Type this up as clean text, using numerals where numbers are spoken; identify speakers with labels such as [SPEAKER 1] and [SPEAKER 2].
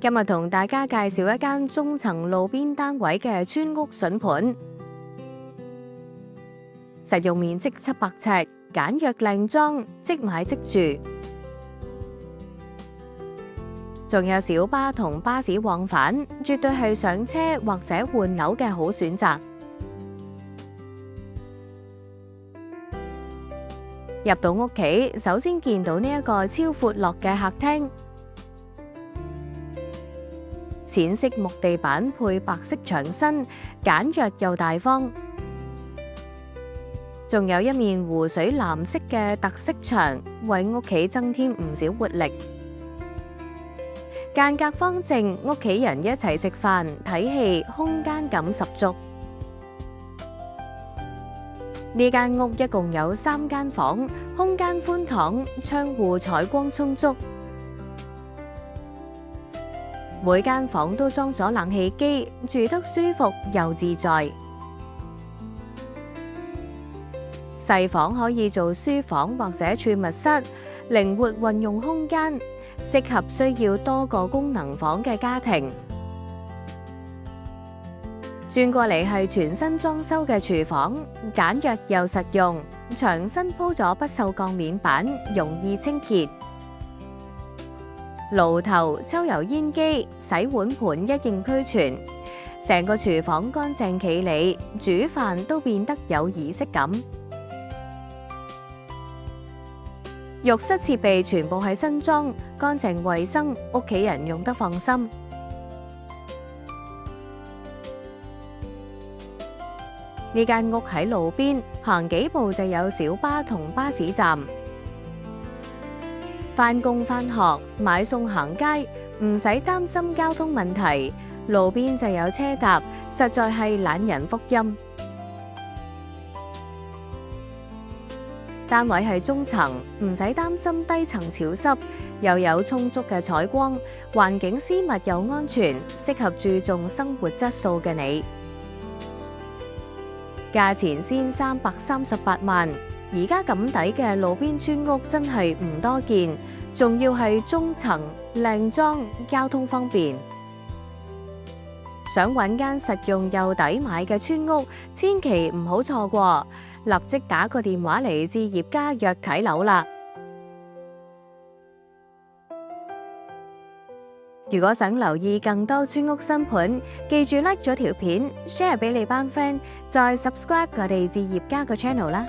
[SPEAKER 1] 今日同大家介紹一間中層路邊單位嘅村屋筍盤，實用面積700尺，簡約靚裝，即買即住。仲有小巴同巴士往返，絕對係上車或者換樓嘅好選擇。入到屋企，首先見到呢一個超闊落嘅客廳，淺色木地板配白色牆身，簡約又大方。仲有一面湖水藍色嘅特色牆，為屋企增添唔少活力。間隔方正，屋企人一齊食飯睇戲，空間感十足。呢間屋一共有3間房，空間寬敞，窗戶採光充足。每間房都裝咗冷氣機，住得舒服又自在。細房可以做書房或者儲物室，靈活運用空間，適合需要多個功能房嘅家庭。轉過嚟係全新裝修嘅廚房，簡約又實用，牆身鋪咗不鏽鋼面板，容易清潔。爐頭、抽油煙機、洗碗盤一應俱全，成個廚房乾淨企理，煮飯都變得有儀式感。浴室設備全部係新裝，乾淨衛生，屋企人用得放心。呢間屋喺路邊，行幾步就有小巴同巴士站。返工返學、買餸行街，唔使擔心交通問題，路邊就有車搭，實在係懶人福音。單位係中層，唔使擔心低層潮濕，又有充足嘅採光，環境私密又安全，適合注重生活質素嘅你。價錢先338萬，而家咁抵嘅路邊村屋真係唔多見，仲要係中層、靚裝、交通方便。想揾間實用又抵買嘅村屋，千祈唔好錯過，立即打個電話嚟置業家約睇樓啦！如果想留意更多村屋新盤，記住 like 咗條片 ，share 俾你班 friend，再 subscribe 我哋置業家個 channel 啦！